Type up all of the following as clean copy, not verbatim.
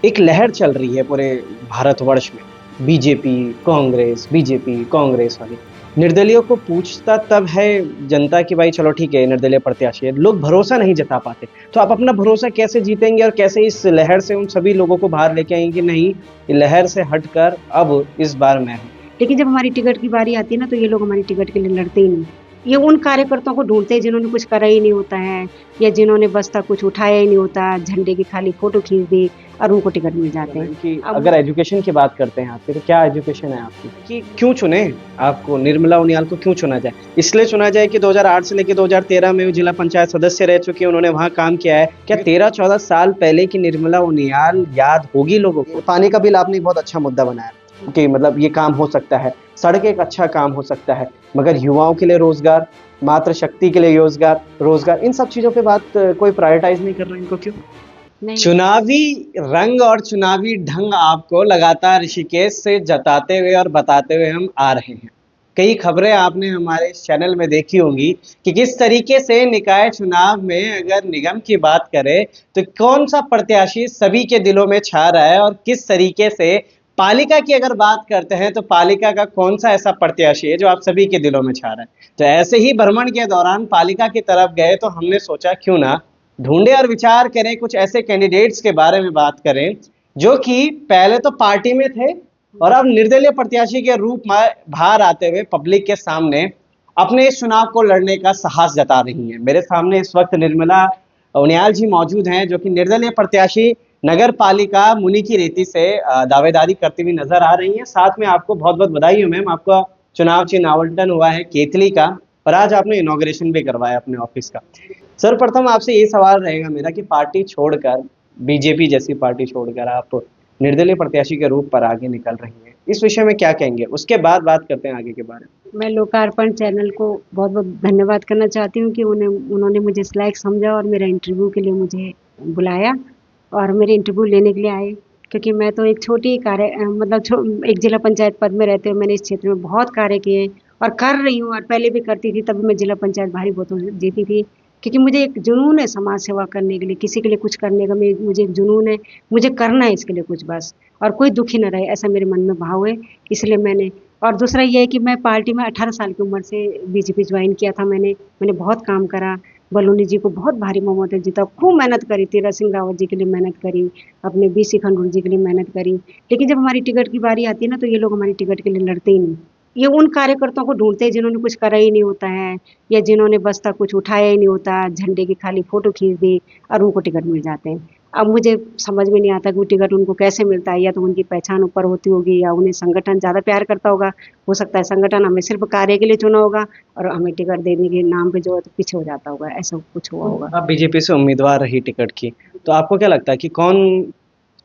एक लहर चल रही है पूरे भारतवर्ष में, बीजेपी, बीजेपी, कांग्रेस वाली। निर्दलीयों को पूछता तब है जनता कि भाई चलो ठीक है, निर्दलीय प्रत्याशी है। लोग भरोसा नहीं जता पाते। तो आप अपना भरोसा कैसे जीतेंगे और कैसे इस लहर से उन सभी लोगों को बाहर लेके आएंगे कि नहीं, ये लहर से हटकर अब इस बार मैं हूँ? लेकिन जब हमारी टिकट की बारी आती है ना, तो ये लोग हमारी टिकट के लिए लड़ते ही नहीं। ये उन कार्यकर्ताओं को ढूँढते हैं जिन्होंने कुछ करा ही नहीं होता है, या जिन्होंने बस्ता कुछ उठाया ही नहीं होता, झंडे की खाली फ़ोटो खींच दी और उनको टिकट मिल जाते हैं। कि अब अगर एजुकेशन की बात करते हैं आपकी, तो क्या एजुकेशन है आपकी कि क्यों चुने? आपको निर्मला उनियाल को क्यों चुना जाए? इसलिए चुना जाए कि 2008 से लेके 2013 में वो जिला पंचायत सदस्य रह चुकी हैं, उन्होंने वहाँ काम किया है। क्या 13-14 साल पहले की निर्मला उनियाल याद होगी लोगों को? पानी का बिल आपने बहुत अच्छा मुद्दा बनाया कि मतलब ये काम हो सकता है, सड़क एक अच्छा काम हो सकता है, मगर युवाओं के लिए रोजगार, मातृ शक्ति के लिए रोजगार, इन सब चीजों पे बात कोई प्रायोरिटाइज नहीं कर रहा है, इनको क्यों? नहीं, चुनावी रंग और चुनावी ढंग आपको लगातार ऋषिकेश से जताते हुए और बताते हुए हम आ रहे हैं। कई खबरें आपने हमारे इस चैनल में देखी होंगी कि किस तरीके से निकाय चुनाव में अगर निगम की बात करें तो कौन सा प्रत्याशी सभी के दिलों में छा रहा है, और किस तरीके से पालिका की अगर बात करते हैं तो पालिका का कौन सा ऐसा प्रत्याशी है जो आप सभी के दिलों में छा रहा है। तो ऐसे ही भ्रमण के दौरान पालिका की तरफ गए तो हमने सोचा क्यों ना ढूंढे और विचार करें, कुछ ऐसे कैंडिडेट्स के बारे में बात करें जो कि पहले तो पार्टी में थे और अब निर्दलीय प्रत्याशी के रूप में बाहर आते हुए पब्लिक के सामने अपने इस चुनाव को लड़ने का साहस जता रही हैं। मेरे सामने इस वक्त निर्मला उनियाल जी मौजूद हैं, जो कि निर्दलीय प्रत्याशी नगर पालिका मुनि की रेती से दावेदारी करती हुई नजर आ रही हैं। साथ में आपको बहुत बहुत बधाई हो मैम, आपका चुनाव चिन्ह आवंटन हुआ है केतली का, और आज आपने इनॉग्रेशन भी करवाया अपने ऑफिस का। सर्वप्रथम आपसे ये सवाल रहेगा मेरा कि पार्टी छोड़कर, बीजेपी जैसी पार्टी छोड़कर आप निर्दलीय प्रत्याशी के रूप पर आगे निकल रही हैं, इस विषय में क्या कहेंगे? उसके बाद बात करते हैं आगे के बारे में। मैं लोकार्पण चैनल को बहुत-बहुत धन्यवाद करना चाहती हूँ कि उन्होंने मुझे इस लायक समझा और मेरा इंटरव्यू के लिए मुझे बुलाया और मेरे इंटरव्यू लेने के लिए आए। क्योंकि मैं तो एक छोटी मतलब एक जिला पंचायत पद में रहते हुए मैंने इस क्षेत्र में बहुत कार्य किए और कर रही हूँ, और पहले भी करती थी, तभी मैं जिला पंचायत भारी वोटों से जीती थी। क्योंकि मुझे एक जुनून है समाज सेवा करने के लिए, किसी के लिए कुछ करने का मुझे एक जुनून है, मुझे करना है इसके लिए कुछ बस, और कोई दुखी ना रहे, ऐसा मेरे मन में भाव है। इसलिए मैंने, और दूसरा ये है कि मैं पार्टी में 18 साल की उम्र से बीजेपी ज्वाइन किया था मैंने बहुत काम करा। बलूनी जी को बहुत भारी बहुमत से जीता, खूब मेहनत करी, तीरथ सिंह रावत जी के लिए मेहनत करी, अपने बीसी खंडूर जी के लिए मेहनत करी। लेकिन जब हमारी टिकट की बारी आती है ना, तो ये लोग हमारी टिकट के लिए लड़ते ही नहीं। ये उन कार्यकर्ताओं को ढूंढते हैं जिन्होंने कुछ करा ही नहीं होता है, या जिन्होंने बस्ता कुछ उठाया ही नहीं होता, झंडे की खाली फोटो खींच दी और उनको टिकट मिल जाते हैं। अब मुझे समझ में नहीं आता कि वो टिकट उनको कैसे मिलता है, या तो उनकी पहचान ऊपर होती होगी, या उन्हें संगठन ज़्यादा प्यार करता होगा। हो सकता है संगठन हमें सिर्फ कार्य के लिए चुना होगा और हमें टिकट देने के नाम पे जो है तो पीछे हो जाता होगा, ऐसा कुछ हुआ होगा। आप बीजेपी से उम्मीदवार रही टिकट की, तो आपको क्या लगता है कि कौन,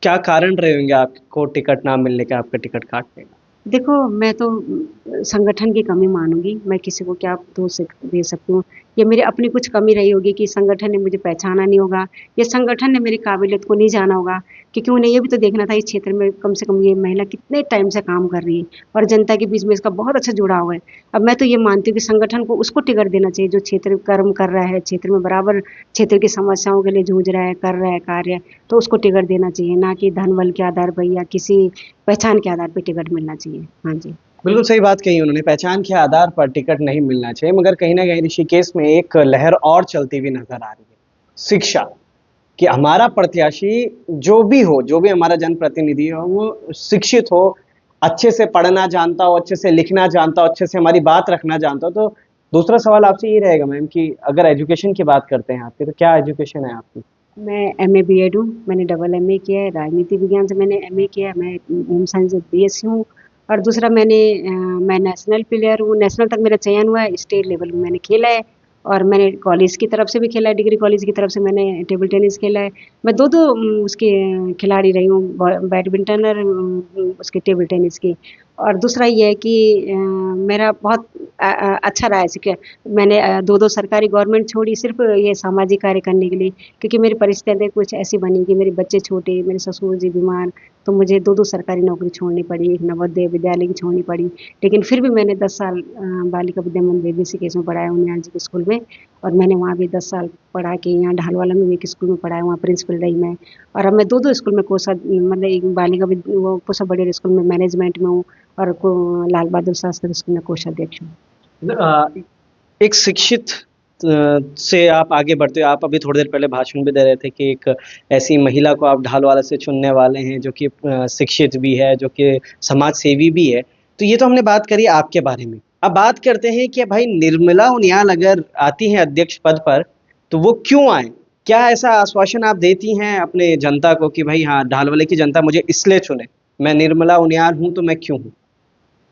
क्या कारण रहे होंगे आपको टिकट ना मिलने के, आपका टिकट काटने का? देखो, मैं तो संगठन की कमी मानूँगी, मैं किसी को क्या दोष दे सकती हूँ। ये मेरी अपनी कुछ कमी रही होगी कि संगठन ने मुझे पहचाना नहीं होगा, या संगठन ने मेरी काबिलियत को नहीं जाना होगा, क्योंकि उन्हें ये भी तो देखना था इस क्षेत्र में कम से कम ये महिला कितने टाइम से काम कर रही है और जनता के बीच में इसका बहुत अच्छा जुड़ाव है। अब मैं तो ये मानती हूँ कि संगठन को उसको टिकट देना चाहिए जो क्षेत्र कर्म कर रहा है, क्षेत्र में बराबर क्षेत्र की समस्याओं के लिए जूझ रहा है, कर रहा है कार्य, तो उसको टिकट देना चाहिए, ना कि धन बल के आधार पर या किसी पहचान के आधार पे टिकट मिलना चाहिए। हाँ जी। बिल्कुल सही बात कही उन्होंने, पहचान के आधार पर टिकट नहीं मिलना चाहिए, मगर कहीं ना कहीं ऋषिकेश में एक लहर और चलती हुई नजर आ रही है, शिक्षा। कि हमारा प्रत्याशी जो भी हो, जो भी हमारा जनप्रतिनिधि हो, वो शिक्षित हो, अच्छे से पढ़ना जानता हो, अच्छे से लिखना जानता हो, अच्छे से हमारी बात रखना जानता हो। तो दूसरा सवाल आपसे ये रहेगा मैम कि अगर एजुकेशन की बात करते हैं आपकी, तो क्या एजुकेशन है आपकी? मैं एमए बीएड हूँ, मैंने डबल एमए किया है, राजनीति विज्ञान से मैंने एमए किया है, मैं होम साइंस से बीएससी हूँ। और दूसरा मैं नेशनल प्लेयर हूँ, नेशनल तक मेरा चयन हुआ है, स्टेट लेवल में मैंने खेला है, और मैंने कॉलेज की तरफ से भी खेला है, डिग्री कॉलेज की तरफ से मैंने टेबल टेनिस खेला है। मैं दो-दो उसकी खिलाड़ी रही हूँ, ब बैडमिंटन और उसकी टेबल टेनिस की। और दूसरा ये है कि मेरा बहुत अच्छा रहा है कि मैंने दो दो सरकारी गवर्नमेंट छोड़ी सिर्फ ये सामाजिक कार्य करने के लिए, क्योंकि मेरी परिस्थितियाँ कुछ ऐसी बनी कि मेरे बच्चे छोटे, मेरे ससुर जी बीमार, तो मुझे दो दो सरकारी नौकरी छोड़नी पड़ी, एक नवोदय विद्यालय की छोड़नी पड़ी। लेकिन फिर भी मैंने 10 साल बालिका विद्या मंदिर बेबी ऋषिकेश में पढ़ाया हूँ निहाल जी के स्कूल में। और मैंने वहाँ भी 10 साल पढ़ा के यहाँ ढालवाला में भी एक स्कूल में पढ़ाया, वहाँ प्रिंसिपल रही मैं। और अब मैं दो दो स्कूल में मतलब एक बालिका वो कोषाबड़ेर स्कूल में मैनेजमेंट में हूँ, और लाल बहादुर शास्त्री स्कूल में कोषाध्यक्ष हूँ। अ, एक शिक्षित से आप आगे बढ़ते हो। आप अभी थोड़ी देर पहले भाषण भी दे रहे थे कि एक ऐसी महिला को आप ढालवाला से चुनने वाले हैं जो कि शिक्षित भी है, जो कि समाज सेवी भी है। तो ये तो हमने बात करी आपके बारे में। अब बात करते हैं कि भाई निर्मला उनियाल अगर आती हैं अध्यक्ष पद पर, तो वो क्यों आए? क्या ऐसा आश्वासन आप देती हैं अपने जनता को कि भाई हाँ, ढालवाले की जनता मुझे इसलिए चुने, मैं निर्मला उनियाल हूँ तो मैं क्यों हूँ?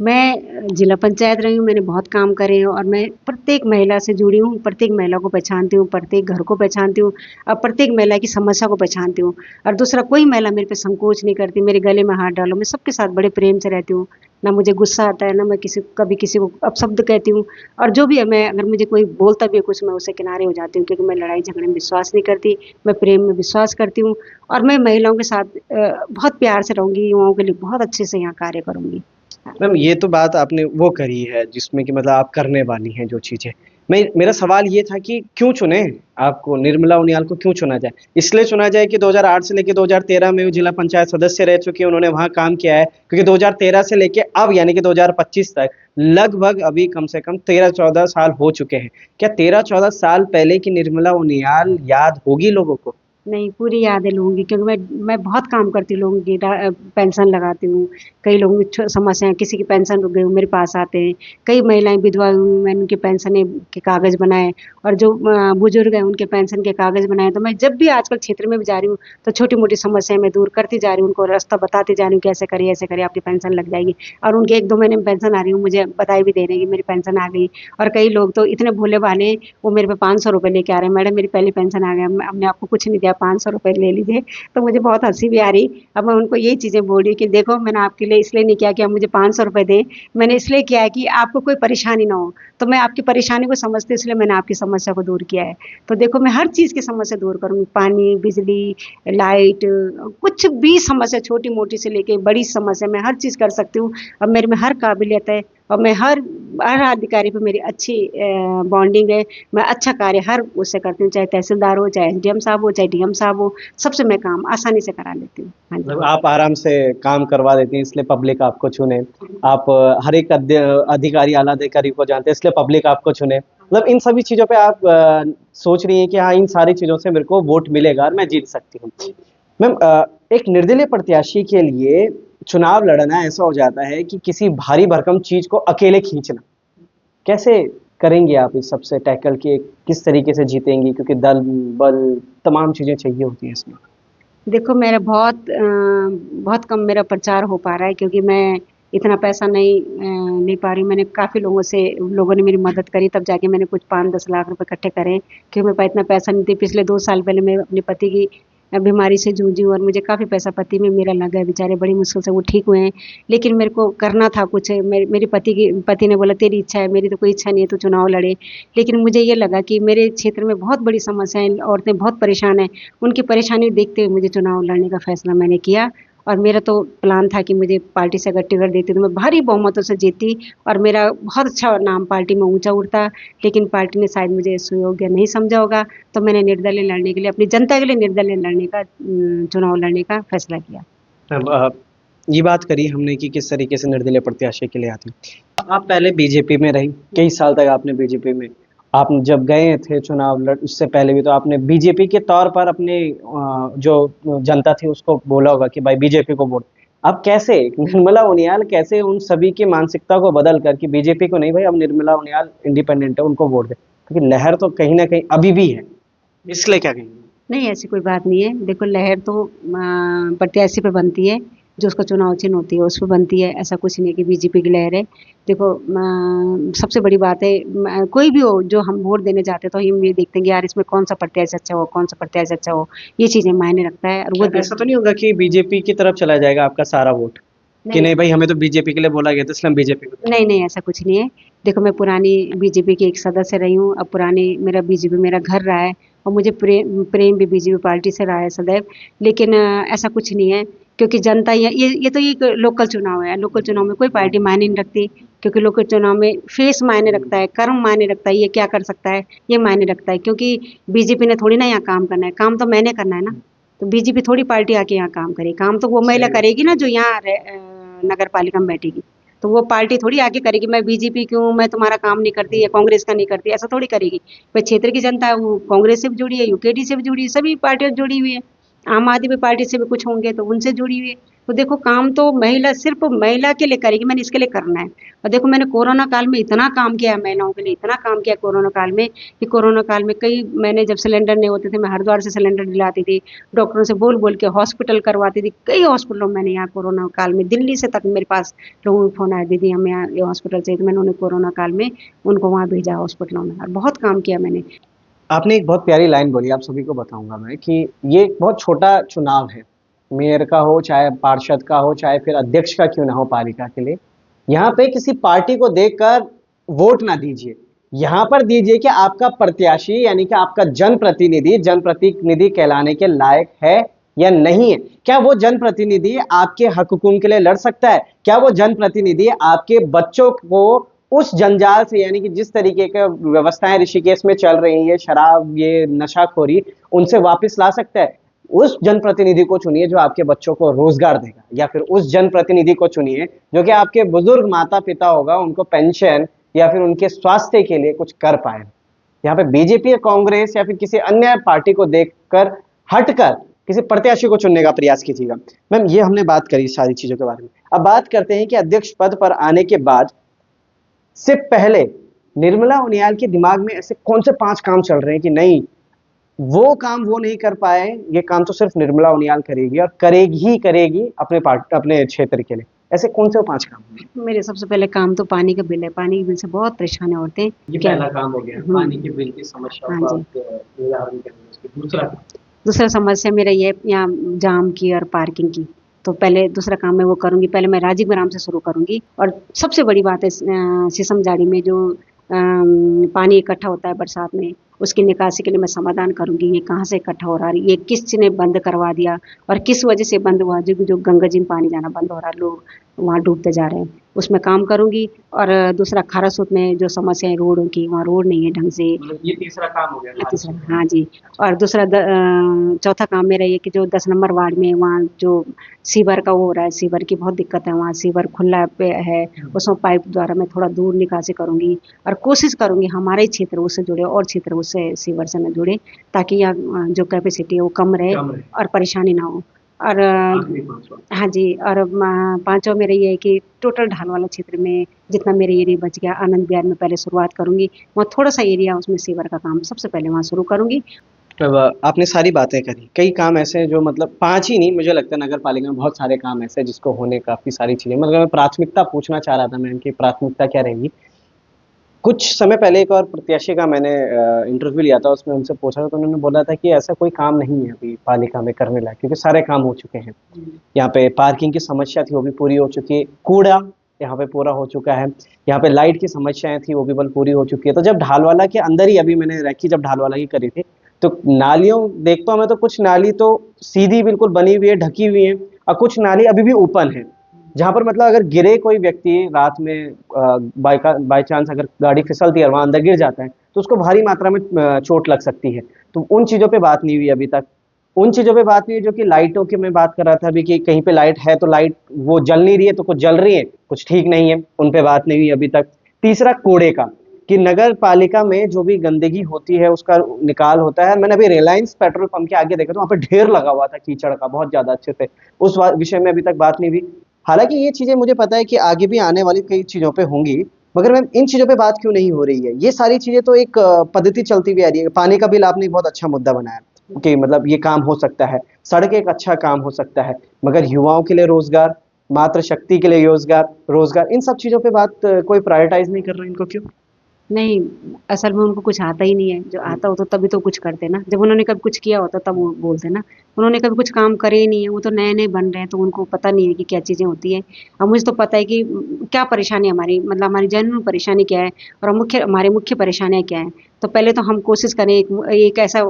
मैं जिला पंचायत रही हूँ, मैंने बहुत काम करे हैं और मैं प्रत्येक महिला से जुड़ी हूँ, प्रत्येक महिला को पहचानती हूँ, प्रत्येक घर को पहचानती हूँ और प्रत्येक महिला की समस्या को पहचानती हूँ। और दूसरा, कोई महिला मेरे पे संकोच नहीं करती, मेरे गले में हाथ डालो, मैं सबके साथ बड़े प्रेम से रहती हूँ। ना मुझे गुस्सा आता है, ना मैं कभी किसी को अपशब्द कहती हूँ। और जो भी है, मैं अगर मुझे कोई बोलता भी है कुछ, मैं उससे किनारे हो जाती हूँ, क्योंकि मैं लड़ाई झगड़े में विश्वास नहीं करती, मैं प्रेम में विश्वास करती हूँ। और मैं महिलाओं के साथ बहुत प्यार से रहूँगी, युवाओं के लिए बहुत अच्छे से यहाँ कार्य करूँगी। मैम ये तो बात आपने वो करी है जिसमें कि मतलब आप करने वाली हैं जो चीज़ें। मैं मेरा सवाल ये था कि क्यों चुने आपको निर्मला उनियाल को क्यों चुना जाए? इसलिए चुना जाए कि 2008 से लेके 2013 में वो जिला पंचायत सदस्य रह चुकी हैं, उन्होंने वहाँ काम किया है। क्योंकि 2013 से लेके अब यानी कि 2025 तक लगभग अभी कम से कम 13-14 साल हो चुके हैं। क्या 13-14 साल पहले की निर्मला उनियाल याद होगी लोगों को? नहीं, पूरी यादें लूँगी, क्योंकि मैं बहुत काम करती हूँ लोगों की, पेंशन लगाती हूँ। कई लोगों की समस्याएं, किसी की पेंशन रुक गई, वो मेरे पास आते हैं। कई महिलाएं विधवा हुई, मैंने उनके पेंशन के कागज़ बनाए। और जो बुजुर्ग हैं उनके पेंशन के कागज़ बनाए। तो मैं जब भी आजकल क्षेत्र में भी जा रही हूँ, तो छोटी मोटी समस्याएं मैं दूर करती जा रही हूँ, उनको रास्ता बताती जा रही हूँ कि ऐसे करिए आपकी पेंशन लग जाएगी। और उनके 1-2 महीने में पेंशन आ रही हूँ, मुझे बधाई भी दे रहे हैं कि मेरी पेंशन आ गई। और कई लोग तो इतने भोले भाले हैं, वो मेरे पे 500 रुपए लेके आ रहे हैं, मैडम मेरी पहली पेंशन आ गया, हमने आपको कुछ नहीं दिया, 500 रुपए ले लीजिए। तो मुझे बहुत हंसी भी आ रही। अब मैं उनको यही चीज़ें बोल रही हूँ कि देखो, मैंने आपके लिए इसलिए नहीं किया कि आप मुझे 500 रुपए दें, मैंने इसलिए किया है कि आपको कोई परेशानी ना हो। तो मैं आपकी परेशानी को समझती हूँ, इसलिए मैंने आपकी समस्या को दूर किया है। तो देखो, मैं हर चीज़ की समस्या दूर करूँगी, पानी, बिजली, लाइट, कुछ भी समस्या, छोटी मोटी से लेके बड़ी समस्या, मैं हर चीज़ कर सकती हूँ। अब मेरे में हर काबिलियत है, और मैं हर अधिकारी पे मेरी अच्छी बॉन्डिंग है। मैं अच्छा कार्य हर उससे करती हूँ, चाहे तहसीलदार हो, चाहे एसडीएम साहब हो, चाहे डीएम साहब हो, सबसे मैं काम आसानी से करा लेती हूँ। हाँ जी। मतलब आप आराम से काम करवा देती हैं इसलिए पब्लिक आपको चुने। आप हर एक अधिकारी आला अधिकारी को जानते हैं इसलिए पब्लिक आपको चुने। मतलब इन सभी चीज़ों पे आप सोच रही हैं कि हाँ, इन सारी चीज़ों से मेरे को वोट मिलेगा और मैं जीत सकती हूँ। मैम एक निर्दलीय प्रत्याशी के लिए चुनाव लड़ना ऐसा हो जाता है कि किसी भारी भरकम चीज़ को अकेले खींचना। कैसे करेंगी आप इस सबसे टैकल के किस तरीके से जीतेंगी? क्योंकि दल, बल तमाम चीज़ें चाहिए होती हैं इसमें। देखो, मेरा बहुत कम मेरा प्रचार हो पा रहा है, क्योंकि मैं इतना पैसा नहीं ले पा रही हूँ। मैंने काफ़ी लोगों ने मेरी मदद करी, तब जाके मैंने कुछ 5-10 लाख रुपए इकट्ठे करे, क्योंकि मेरे पास इतना पैसा नहीं थी। पिछले 2 साल पहले मैं अपने पति की बीमारी से जूझी हूँ, और मुझे काफ़ी पैसा पति में मेरा लगा है, बेचारे बड़ी मुश्किल से वो ठीक हुए हैं। लेकिन मेरे को करना था कुछ, मेरे पति ने बोला तेरी इच्छा है, मेरी तो कोई इच्छा नहीं है, तू चुनाव लड़े। लेकिन मुझे ये लगा कि मेरे क्षेत्र में बहुत बड़ी समस्या है, औरतें बहुत परेशान हैं। उनकी परेशानी देखते हुए मुझे चुनाव लड़ने का फैसला मैंने किया। और मेरा तो प्लान था कि मुझे पार्टी से अगर टिकट देती तो मैं भारी बहुमतों से जीतती, और मेरा बहुत अच्छा नाम पार्टी में ऊंचा उठता। लेकिन पार्टी ने शायद मुझे सुयोग्य नहीं समझा होगा, तो मैंने निर्दलीय लड़ने के लिए, अपनी जनता के लिए निर्दलीय लड़ने का, चुनाव लड़ने का फैसला किया। अब ये बात करी हमने कि किस तरीके से निर्दलीय प्रत्याशी के लिए आती हैं। आप पहले बीजेपी में रही, कई साल तक आपने बीजेपी में, आप जब गए थे चुनाव लड़ उससे पहले भी तो आपने बीजेपी के तौर पर अपने जो जनता थी उसको बोला होगा कि भाई बीजेपी को वोट। अब कैसे निर्मला उनियाल कैसे उन सभी की मानसिकता को बदल कर कि बीजेपी को नहीं भाई, अब निर्मला उनियाल इंडिपेंडेंट है उनको वोट दे? क्योंकि लहर तो कहीं ना कहीं अभी भी है, इसलिए क्या कहेंगे? नहीं, ऐसी कोई बात नहीं है। देखो, लहर तो प्रत्याशी पे बनती है, जो उसका चुनाव चिन्ह होती है उस पे बनती है। ऐसा कुछ नहीं है कि बीजेपी की लहर है। देखो, सबसे बड़ी बात है, कोई भी हो जो हम वोट देने जाते हैं, तो हम ये देखते हैं कि यार इसमें कौन सा प्रत्याशी अच्छा हो, कौन सा प्रत्याशी अच्छा हो। ये चीज़ें मायने रखता है, और वो ऐसा तो नहीं होगा कि बीजेपी की तरफ चला जाएगा आपका सारा वोट? कि नहीं नहीं भाई हमें तो बीजेपी के लिए बोला गया था इसलिए हम बीजेपी को। नहीं नहीं, ऐसा कुछ नहीं है। देखो, मैं पुरानी बीजेपी की एक सदस्य रही हूँ, अब पुरानी मेरा बीजेपी मेरा घर रहा है, और मुझे प्रेम भी बीजेपी पार्टी से रहा है सदैव। लेकिन ऐसा कुछ नहीं है, क्योंकि जनता ये तो एक लोकल चुनाव है, लोकल चुनाव में कोई पार्टी मायने नहीं रखती, क्योंकि लोकल चुनाव में फेस मायने रखता है, कर्म मायने रखता है, ये क्या कर सकता है ये मायने रखता है। क्योंकि बीजेपी ने थोड़ी ना यहाँ काम करना है, काम तो मैंने करना है ना। तो बीजेपी थोड़ी पार्टी आके यहाँ काम करे, काम तो वो महिला करेगी ना जो यहाँ नगर पालिका में बैठेगी। तो वो पार्टी थोड़ी आके करेगी मैं बीजेपी क्यों, मैं तुम्हारा काम नहीं करती या कांग्रेस का नहीं करती, ऐसा थोड़ी करेगी। भाई क्षेत्र की जनता है, वो कांग्रेस से भी जुड़ी है, यूकेडी से भी जुड़ी है, सभी पार्टियों से जुड़ी हुई है। आम आदमी पार्टी से भी कुछ होंगे तो उनसे जुड़ी हुई है। तो देखो, काम तो महिला सिर्फ महिला के लिए करेगी, मैंने इसके लिए करना है। और देखो, मैंने कोरोना काल में इतना काम किया है महिलाओं के लिए, इतना काम किया कोरोना काल में, कि कोरोना काल में कई मैंने जब सिलेंडर नहीं होते थे, मैं हरिद्वार से सिलेंडर दिलाती थी, डॉक्टरों से बोल बोल के हॉस्पिटल करवाती थी, कई हॉस्पिटलों में मैंने यहाँ कोरोना काल में, दिल्ली से तक मेरे पास लोगों के फोन आया, दीदी हमें यहाँ ये हॉस्पिटल चाहिए, तो मैंने उन्हें कोरोना काल में उनको वहाँ भेजा हॉस्पिटलों में, और बहुत काम किया मैंने। आपने एक बहुत प्यारी लाइन बोली, आप सभी को बताऊंगा मैं कि ये एक बहुत छोटा चुनाव है, मेयर का हो चाहे पार्षद का हो चाहे फिर अध्यक्ष का क्यों ना हो पालिका के लिए। यहाँ पे किसी पार्टी को देखकर वोट ना दीजिए, यहाँ पर दीजिए कि आपका प्रत्याशी यानी कि आपका जनप्रतिनिधि जनप्रतिनिधि कहलाने के लायक है या नहीं है। क्या वो जनप्रतिनिधि आपके हक हुकूम के लिए लड़ सकता है? क्या वो जनप्रतिनिधि आपके बच्चों को उस जंजाल से यानी कि जिस तरीके के व्यवस्थाएं ऋषिकेश में चल रही है, शराब ये नशाखोरी, उनसे वापस ला सकता है? उस जनप्रतिनिधि को चुनिए जो आपके बच्चों को रोजगार देगा, या फिर उस जनप्रतिनिधि को चुनिए जो कि आपके बुजुर्ग माता पिता होगा उनको पेंशन या फिर उनके स्वास्थ्य के लिए कुछ कर पाए। यहाँ पे बीजेपी या कांग्रेस या फिर किसी अन्य पार्टी को देखकर हटकर किसी प्रत्याशी को चुनने का प्रयास कीजिएगा। मैम, ये हमने बात करी सारी चीजों के बारे में। अब बात करते हैं कि अध्यक्ष पद पर आने के बाद से पहले निर्मला उनियाल के दिमाग में ऐसे कौन से 5 काम चल रहे हैं कि नहीं, वो काम वो नहीं कर पाए, ये काम तो सिर्फ निर्मला उनियाल करेगी और करेगी ही करेगी अपने क्षेत्र के लिए। ऐसे कौन से 5 काम हैं? मेरे सबसे पहले काम तो पानी का बिल है, पानी के बिल से बहुत परेशान है औरतें। ये क्या पहला काम हो गया, पानी के बिल की समस्या हाँ को जी। आप निवारण करेंगे। उसकी दूसरा दूसरा समस्या मेरा ये यहाँ जाम की और पार्किंग की, तो पहले दूसरा काम मैं वो करूँगी, पहले मैं राजीव ग्राम से शुरू करूँगी। और सबसे बड़ी बात है शीशम झाड़ी में जो पानी इकट्ठा होता है बरसात में, उसकी निकासी के लिए मैं समाधान करूँगी। ये कहाँ से इकट्ठा हो रहा है, ये किसने बंद करवा दिया और किस वजह से बंद हुआ, जो गंगा जी में पानी जाना बंद हो रहा है, लोग वहाँ डूबते जा रहे हैं, उसमें काम करूँगी। और दूसरा खारासूत में जो समस्या है रोडों की, वहाँ रोड नहीं है ढंग से। ये तीसरा काम हो गया। तीसरा, हाँ जी। और दूसरा चौथा काम मेरा ये कि जो 10 नंबर वार्ड में वहाँ जो सीवर का वो हो रहा है, सीवर की बहुत दिक्कत है, वहाँ सीवर खुला पे है, उसमें पाइप द्वारा मैं थोड़ा दूर निकासी करूँगी। और कोशिश करूँगी हमारा ही क्षेत्र उससे जुड़े और क्षेत्र उससे सीवर से न जुड़े, ताकि यहाँ जो कैपेसिटी है वो कम रहे और परेशानी ना हो। और हाँ जी। और पांचवा मेरा ये है कि टोटल ढालवाला क्षेत्र में जितना मेरे एरिया बच गया, आनंद विहार में पहले शुरुआत करूंगी, वहाँ थोड़ा सा एरिया उसमें सीवर का काम सबसे पहले वहाँ शुरू करूंगी। अब आपने सारी बातें करी, कई काम ऐसे हैं जो मतलब 5 ही नहीं, मुझे लगता है नगर पालिका में बहुत सारे काम ऐसे हैं जिसको होने काफी सारी चीजें, मतलब मैं प्राथमिकता पूछना चाह रहा था मैं कि प्राथमिकता क्या रहेगी। कुछ समय पहले एक और प्रत्याशी का मैंने इंटरव्यू लिया था, उसमें उनसे पूछा था तो उन्होंने बोला था कि ऐसा कोई काम नहीं है अभी पालिका में करने लायक, क्योंकि सारे काम हो चुके हैं। यहाँ पे पार्किंग की समस्या थी वो भी पूरी हो चुकी है, कूड़ा यहाँ पे पूरा हो चुका है, यहाँ पे लाइट की समस्याएं थी वो भी बल पूरी हो चुकी है। तो जब ढालवाला के अंदर ही अभी मैंने रखी, जब ढालवाला की करी थी, तो नालियों देखता हूं मैं तो कुछ नाली तो सीधी बिल्कुल बनी हुई है, ढकी हुई है, और कुछ नाली अभी भी ओपन है, जहां पर मतलब अगर गिरे कोई व्यक्ति रात में बाय चांस अगर गाड़ी फिसलती है और वहां अंदर गिर जाता है तो उसको भारी मात्रा में चोट लग सकती है। तो उन चीजों पे बात नहीं हुई अभी तक। उन चीजों पे बात नहीं हुई जो कि लाइटों की मैं बात कर रहा था अभी, कि कहीं पे लाइट है तो लाइट वो जल नहीं रही है, तो कुछ जल रही है, कुछ ठीक नहीं है, उन पे बात नहीं हुई अभी तक। तीसरा कूड़े का, कि नगर पालिका में जो भी गंदगी होती है उसका निकाल होता है। मैंने अभी रिलायंस पेट्रोल पंप के आगे देखा तो वहां पे ढेर लगा हुआ था कीचड़ का, बहुत ज्यादा अच्छे से, उस विषय में अभी तक बात नहीं हुई। हालांकि ये चीजें मुझे पता है कि आगे भी आने वाली कई चीजों पे होंगी, मगर मैम इन चीजों पे बात क्यों नहीं हो रही है? ये सारी चीजें तो एक पद्धति चलती हुई आ रही है। पानी का बिल आपने एक बहुत अच्छा मुद्दा बनाया कि मतलब ये काम हो सकता है, सड़क एक अच्छा काम हो सकता है, मगर युवाओं के लिए रोजगार, मातृ शक्ति के लिए रोजगार रोजगार इन सब चीजों पे बात कोई प्रायोरिटाइज नहीं कर रहा है, इनको क्यों? नहीं, असल में उनको कुछ आता ही नहीं है, जो आता हो तो तभी तो कुछ करते ना, जब उन्होंने कभी कुछ किया होता तब वो बोलते ना। उन्होंने कभी कुछ काम करे ही नहीं है, वो तो नए-नए बन रहे हैं, तो उनको पता नहीं है कि क्या चीज़ें होती हैं। अब मुझे तो पता है कि क्या परेशानी हमारी, मतलब हमारी जेन्युइन परेशानी क्या है और हमारी मुख्य परेशानियाँ क्या हैं। तो पहले तो हम कोशिश करें, एक ऐसा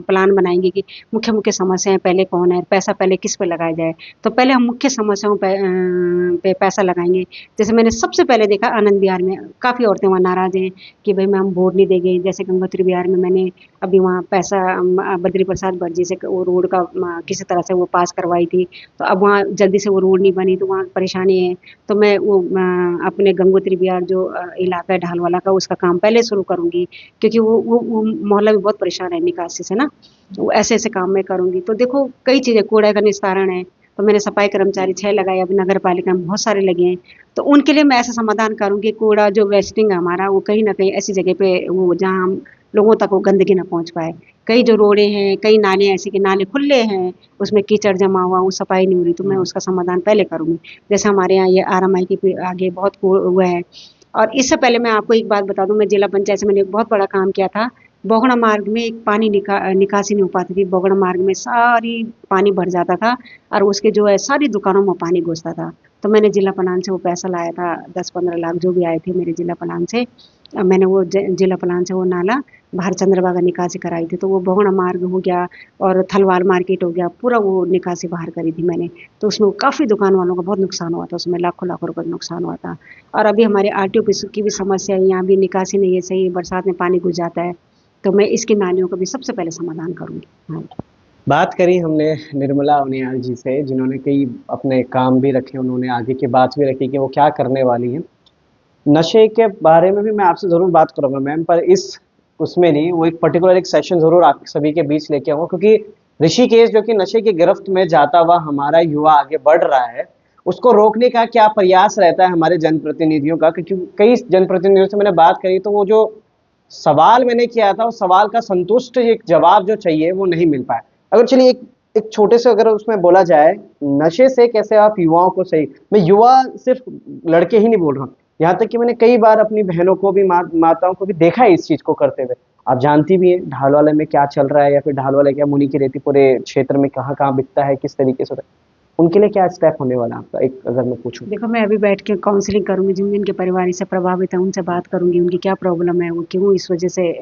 प्लान बनाएँगे कि मुख्य-मुख्य समस्याएँ पहले कौन है, पैसा पहले किस पे लगाया जाए। तो पहले हम मुख्य समस्याओं पे पैसा लगाएँगे। जैसे मैंने सबसे पहले देखा आनंद विहार में, काफ़ी औरतें वहाँ नाराज़ हैं कि भई मैं हम वोट नहीं देंगे। जैसे गंगोत्री विहार में मैंने अभी वहाँ पैसा बद्री प्रसाद बर्जी से वो रोड का किसी तरह से वो पास करवाई थी। तो अब वहाँ जल्दी से वो रोड नहीं बनी, तो वहाँ परेशानी है। तो मैं वो अपने गंगोत्री विहार जो इलाका है ढालवाला का, उसका काम पहले शुरू करूँगी, क्योंकि वो मोहल्ला भी बहुत परेशान है निकासी से ना। वो ऐसे-ऐसे काम मैं करूँगी। तो देखो कई चीज़ें, कूड़े का निस्तारण है, तो मैंने सफाई कर्मचारी 6 लगाए, अभी नगर पालिका में बहुत सारे लगे हैं। तो उनके लिए मैं ऐसा समाधान करूँगी, कूड़ा जो वेस्टिंग है हमारा, वो कहीं न कहीं ऐसी जगह पे वो जहाँ हम लोगों तक वो गंदगी ना पहुँच पाए। कई जो रोडें हैं, कई नाले ऐसे कि नाले खुले हैं, उसमें कीचड़ जमा हुआ, वो सफाई नहीं हो रही, तो मैं उसका समाधान पहले करूँगी। जैसे हमारे यहाँ ये आरएमआई के आगे बहुत वो है। और इससे पहले मैं आपको एक बात बता दूँ, मैं जिला पंचायत से मैंने एक बहुत बड़ा काम किया था। बोगड़ा मार्ग में एक पानी निकासी नहीं हो पाती थी। बोगड़ा मार्ग में सारी पानी भर जाता था और उसके जो है सारी दुकानों में पानी घुसता था। तो मैंने जिला प्लान से वो पैसा लाया था, 10-15 लाख जो भी आए थे मेरे जिला प्लान से। मैंने वो जिला प्लान से वो नाला बाहर चंद्रभागा निकासी कराई थी। तो वो बोगड़ा मार्ग हो गया और थलवार मार्केट हो गया, पूरा वो निकासी बाहर करी थी मैंने। तो उसमें काफ़ी दुकान वालों का बहुत नुकसान हुआ था, उसमें लाखों-लाखों रुपए का नुकसान हुआ था। और अभी हमारे आरटीओ की भी समस्या है, यहाँ भी निकासी नहीं है सही, बरसात में पानी घुस जाता है। तो मैं इसकी नालियों का भी सबसे पहले समाधान करूँगी। हाँ। बात करी हमने निर्मला उनियाल जी से, जिन्होंने कई अपने काम भी रखे, उन्होंने आगे की बात भी रखी कि वो क्या करने वाली हैं। नशे के बारे में भी मैं आपसे ज़रूर बात करूँगा मैम, पर इस उसमें नहीं, वो एक पर्टिकुलर एक सेशन ज़रूर आप सभी के बीच लेके आऊँगा, क्योंकि ऋषिकेश जो कि नशे की गिरफ्त में जाता हुआ हमारा युवा आगे बढ़ रहा है, उसको रोकने का क्या प्रयास रहता है हमारे जनप्रतिनिधियों का? क्योंकि कई जनप्रतिनिधियों से मैंने बात करी, तो वो जो सवाल मैंने किया था, उस सवाल का संतुष्ट एक जवाब जो चाहिए वो नहीं मिल पाया। अगर चलिए एक एक छोटे से अगर उसमें बोला जाए, नशे से कैसे आप युवाओं को सही, मैं युवा सिर्फ लड़के ही नहीं बोल रहा हूँ, यहाँ तक कि मैंने कई बार अपनी बहनों को भी माताओं को भी देखा है इस चीज को करते हुए। आप जानती भी हैं ढालवाले में क्या चल रहा है, या फिर ढालवाले क्या मुनि की रेती पूरे क्षेत्र में कहाँ कहाँ बिकता है, किस तरीके से होता है। उनके लिए क्या स्टेप होने वाला है आपका, एक अगर मैं पूछूं? देखो मैं अभी बैठ के काउंसलिंग करूँगी, जिनके परिवार इससे प्रभावित हैं उनसे बात करूँगी, उनकी क्या प्रॉब्लम है, वो क्यों इस वजह से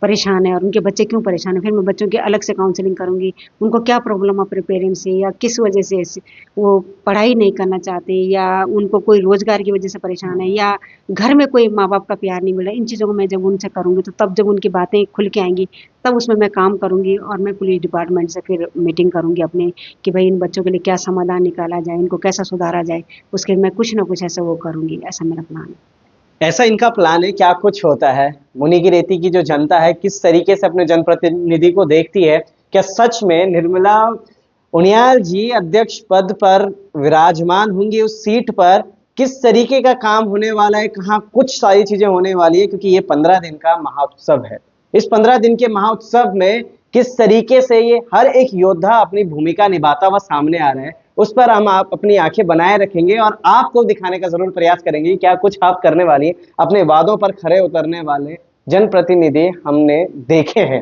परेशान है और उनके बच्चे क्यों परेशान है। फिर मैं बच्चों की अलग से काउंसलिंग करूँगी, उनको क्या प्रॉब्लम है अपने पेरेंट्स से, या किस वजह से वो पढ़ाई नहीं करना चाहते, या उनको कोई रोजगार की वजह से परेशान है, या घर में कोई माँ बाप का प्यार नहीं मिल रहा। इन चीज़ों को मैं जब उनसे करूँगी, तो तब जब उनकी बातें खुल के आएंगी, तब उसमें मैं काम करूँगी। और मैं पुलिस डिपार्टमेंट से फिर मीटिंग करूँगी अपने, कि भाई इन बच्चों के लिए क्या समाधान निकाला जाए, इनको कैसा सुधारा जाए, उसके मैं कुछ ना कुछ ऐसा वो करूँगी, ऐसा मेरा प्लान है। ऐसा इनका प्लान है, क्या कुछ होता है? मुनि की रेती की जो जनता है किस तरीके से अपने जनप्रतिनिधि को देखती है? क्या सच में निर्मला उनियाल जी अध्यक्ष पद पर विराजमान होंगी उस सीट पर? किस तरीके का काम होने वाला है, कहाँ कुछ सारी चीजें होने वाली है, क्योंकि ये 15 दिन का महाउत्सव है। इस 15 दिन के महाउत्सव में किस तरीके से ये हर एक योद्धा अपनी भूमिका निभाता हुआ सामने आ रहा है, उस पर हम आप अपनी आंखें बनाए रखेंगे और आपको दिखाने का जरूर प्रयास करेंगे कि क्या कुछ आप करने वाली हैं। अपने वादों पर खरे उतरने वाले जनप्रतिनिधि हमने देखे हैं,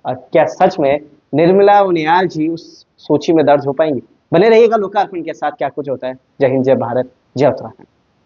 और क्या सच में निर्मला उनियाल जी उस सूची में दर्ज हो पाएंगी? बने रहिएगा लोकार्पण के साथ। क्या कुछ होता है। जय हिंद, जय भारत, जय उत्तराखंड।